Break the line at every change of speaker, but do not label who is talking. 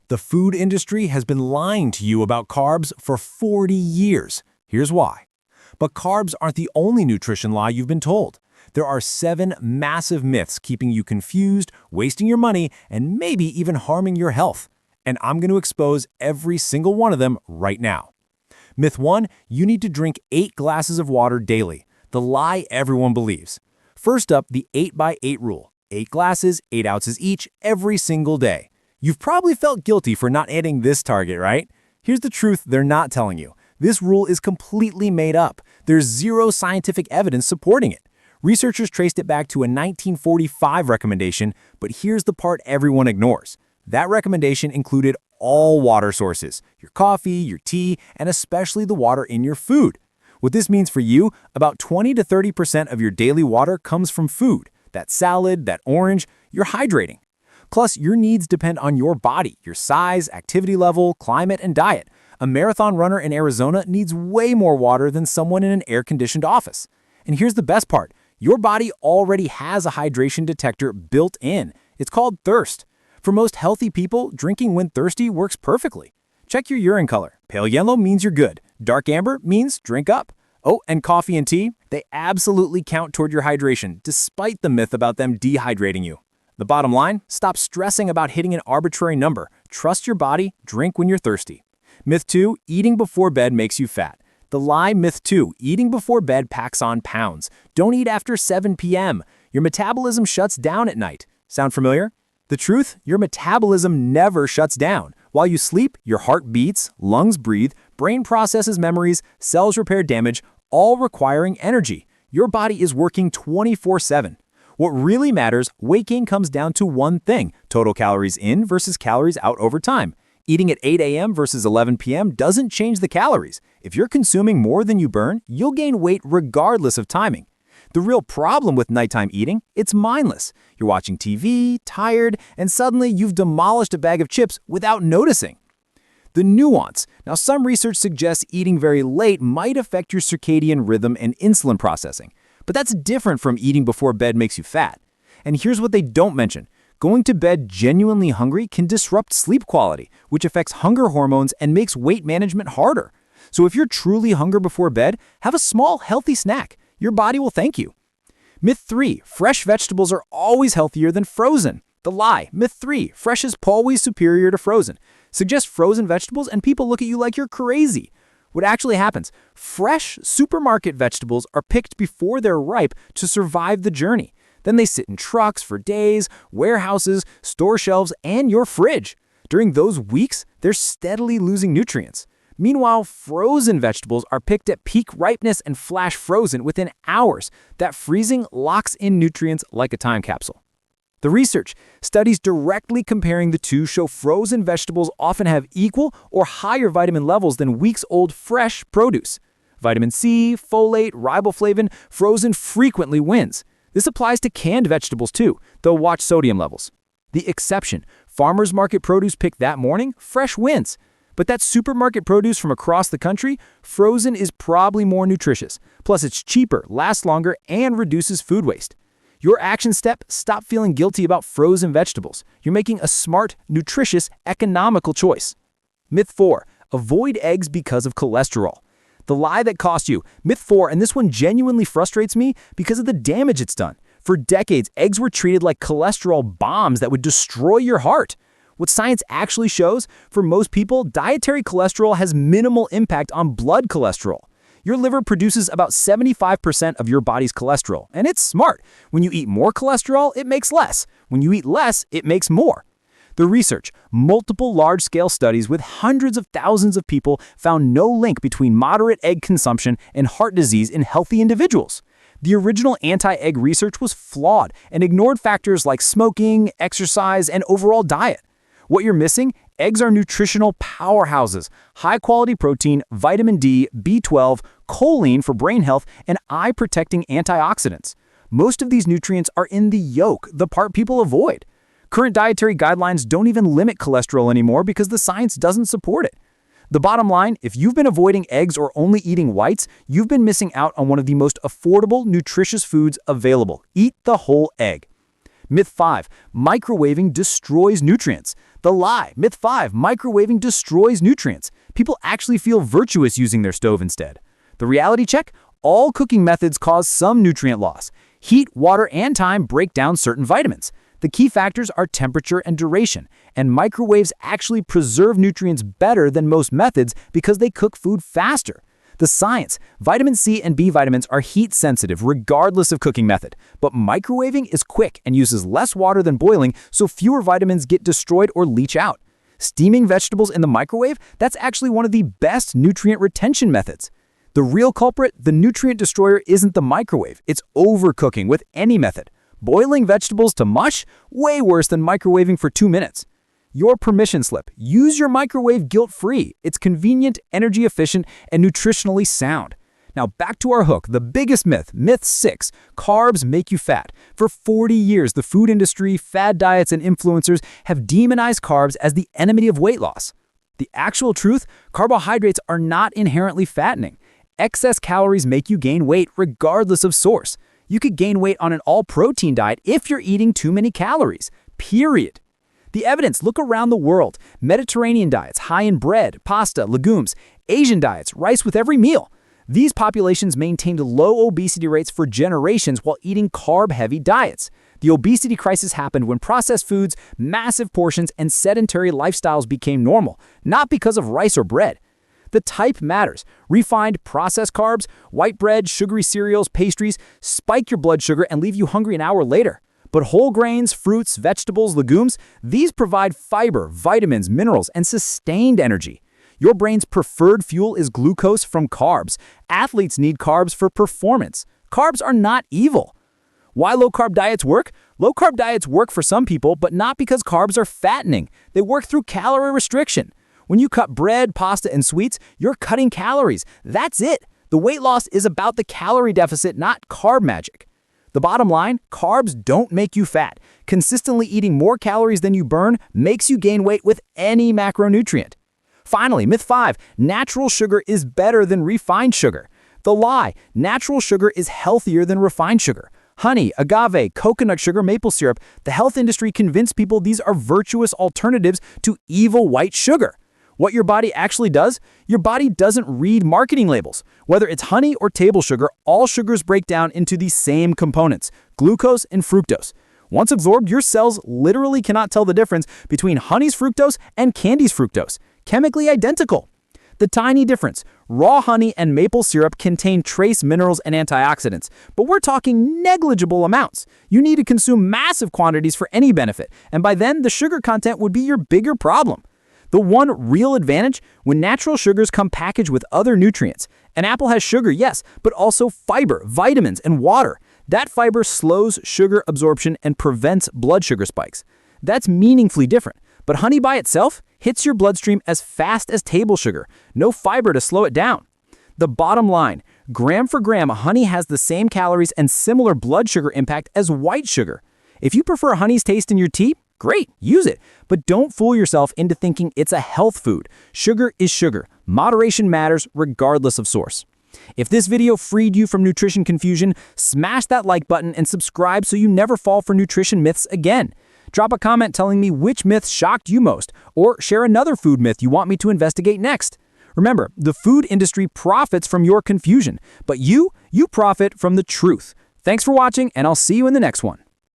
The food industry has been lying to you about carbs for 40 years. Here's why. But carbs aren't the only nutrition lie you've been told. There are 7 massive myths keeping you confused, wasting your money, and maybe even harming your health. And I'm going to expose every single one of them right now. Myth 1, you need to drink 8 glasses of water daily. The lie everyone believes. First up, the 8x8 rule. 8 glasses, 8 ounces each, every single day. You've probably felt guilty for not hitting this target, right? Here's the truth they're not telling you. This rule is completely made up. There's zero scientific evidence supporting it. Researchers traced it back to a 1945 recommendation, but here's the part everyone ignores. That recommendation included all water sources, your coffee, your tea, and especially the water in your food. What this means for you, about 20 to 30% of your daily water comes from food. That salad, that orange, you're hydrating. Plus, your needs depend on your body, your size, activity level, climate, and diet. A marathon runner in Arizona needs way more water than someone in an air-conditioned office. And here's the best part. Your body already has a hydration detector built in. It's called thirst. For most healthy people, drinking when thirsty works perfectly. Check your urine color. Pale yellow means you're good. Dark amber means drink up. Oh, and coffee and tea, they absolutely count toward your hydration, despite the myth about them dehydrating you. The bottom line, stop stressing about hitting an arbitrary number. Trust your body, drink when you're thirsty. Myth 2, eating before bed makes you fat. The lie myth 2, eating before bed packs on pounds. Don't eat after 7 p.m. Your metabolism shuts down at night. Sound familiar? The truth, your metabolism never shuts down. While you sleep, your heart beats, lungs breathe, brain processes memories, cells repair damage, all requiring energy. Your body is working 24/7. What really matters, weight gain comes down to one thing, total calories in versus calories out over time. Eating at 8 a.m. versus 11 p.m. doesn't change the calories. If you're consuming more than you burn, you'll gain weight regardless of timing. The real problem with nighttime eating, it's mindless. You're watching TV, tired, and suddenly you've demolished a bag of chips without noticing. The nuance. Now, some research suggests eating very late might affect your circadian rhythm and insulin processing. But that's different from eating before bed makes you fat. And here's what they don't mention. Going to bed genuinely hungry can disrupt sleep quality, which affects hunger hormones and makes weight management harder. So if you're truly hungry before bed, have a small, healthy snack. Your body will thank you. Myth 3, fresh vegetables are always healthier than frozen. The lie. Myth 3, fresh is always superior to frozen. Suggest frozen vegetables and people look at you like you're crazy. What actually happens, fresh supermarket vegetables are picked before they're ripe to survive the journey. Then they sit in trucks for days, warehouses, store shelves, and your fridge. During those weeks, they're steadily losing nutrients. Meanwhile, frozen vegetables are picked at peak ripeness and flash frozen within hours. That freezing locks in nutrients like a time capsule. The research, studies directly comparing the two show frozen vegetables often have equal or higher vitamin levels than weeks-old fresh produce. Vitamin C, folate, riboflavin, frozen frequently wins. This applies to canned vegetables too, though watch sodium levels. The exception, farmers market produce picked that morning, fresh wins. But that supermarket produce from across the country, frozen is probably more nutritious. Plus it's cheaper, lasts longer, and reduces food waste. Your action step, stop feeling guilty about frozen vegetables. You're making a smart, nutritious, economical choice. Myth 4, avoid eggs because of cholesterol. The lie that cost you. Myth 4, and this one genuinely frustrates me because of the damage it's done. For decades, eggs were treated like cholesterol bombs that would destroy your heart. What science actually shows, for most people, dietary cholesterol has minimal impact on blood cholesterol. Your liver produces about 75% of your body's cholesterol, and it's smart. When you eat more cholesterol, it makes less. When you eat less, it makes more. The research, multiple large-scale studies with hundreds of thousands of people found no link between moderate egg consumption and heart disease in healthy individuals. The original anti-egg research was flawed and ignored factors like smoking, exercise, and overall diet. What you're missing? Eggs are nutritional powerhouses. High-quality protein, vitamin D, B12, choline for brain health, and eye-protecting antioxidants. Most of these nutrients are in the yolk, the part people avoid. Current dietary guidelines don't even limit cholesterol anymore because the science doesn't support it. The bottom line, if you've been avoiding eggs or only eating whites, you've been missing out on one of the most affordable, nutritious foods available. Eat the whole egg. Myth 5, microwaving destroys nutrients.
The lie. Myth 5. Microwaving destroys nutrients. People actually feel virtuous using their stove instead. The reality check. All cooking methods cause some nutrient loss. Heat, water, and time break down certain vitamins. The key factors are temperature and duration, and microwaves actually preserve nutrients better than most methods because they cook food faster. The science: vitamin C and B vitamins are heat sensitive regardless of cooking method, but microwaving is quick and uses less water than boiling, so fewer vitamins get destroyed or leach out. Steaming vegetables in the microwave, that's actually one of the best nutrient retention methods. The real culprit, the nutrient destroyer, isn't the microwave, it's overcooking with any method. Boiling vegetables to mush? Way worse than microwaving for 2 minutes. Your permission slip. Use your microwave guilt-free. It's convenient, energy efficient, and nutritionally sound. Now back to our hook, the biggest myth, myth 6, carbs make you fat. For 40 years, the food industry, fad diets, and influencers have demonized carbs as the enemy of weight loss. The actual truth, carbohydrates are not inherently fattening. Excess calories make you gain weight regardless of source. You could gain weight on an all-protein diet if you're eating too many calories, period. The evidence, look around the world. Mediterranean diets, high in bread, pasta, legumes. Asian diets, rice with every meal. These populations maintained low obesity rates for generations while eating carb-heavy diets. The obesity crisis happened when processed foods, massive portions, and sedentary lifestyles became normal, not because of rice or bread. The type matters. Refined, processed carbs, white bread, sugary cereals, pastries spike your blood sugar and leave you hungry an hour later. But whole grains, fruits, vegetables, legumes, these provide fiber, vitamins, minerals, and sustained energy. Your brain's preferred fuel is glucose from carbs. Athletes need carbs for performance. Carbs are not evil. Why low-carb diets work? Low-carb diets work for some people, but not because carbs are fattening. They work through calorie restriction. When you cut bread, pasta, and sweets, you're cutting calories. That's it. The weight loss is about the calorie deficit, not carb magic. The bottom line, carbs don't make you fat. Consistently eating more calories than you burn makes you gain weight with any macronutrient. Finally, myth 5, natural sugar is better than refined sugar. The lie, natural sugar is healthier than refined sugar. Honey, agave, coconut sugar, maple syrup, the health industry convinced people these are virtuous alternatives to evil white sugar. What your body actually does? Your body doesn't read marketing labels. Whether it's honey or table sugar, all sugars break down into the same components, glucose and fructose. Once absorbed, your cells literally cannot tell the difference between honey's fructose and candy's fructose. Chemically identical. The tiny difference, raw honey and maple syrup contain trace minerals and antioxidants, but we're talking negligible amounts. You need to consume massive quantities for any benefit, and by then the sugar content would be your bigger problem. The one real advantage, when natural sugars come packaged with other nutrients. An apple has sugar, yes, but also fiber, vitamins, and water. That fiber slows sugar absorption and prevents blood sugar spikes. That's meaningfully different. But honey by itself hits your bloodstream as fast as table sugar. No fiber to slow it down. The bottom line, gram for gram, honey has the same calories and similar blood sugar impact as white sugar. If you prefer honey's taste in your tea, great, use it. But don't fool yourself into thinking it's a health food. Sugar is sugar. Moderation matters regardless of source. If this video freed you from nutrition confusion, smash that like button and subscribe so you never fall for nutrition myths again. Drop a comment telling me which myth shocked you most, or share another food myth you want me to investigate next. Remember, the food industry profits from your confusion, but you profit from the truth. Thanks for watching, and I'll see you in the next one.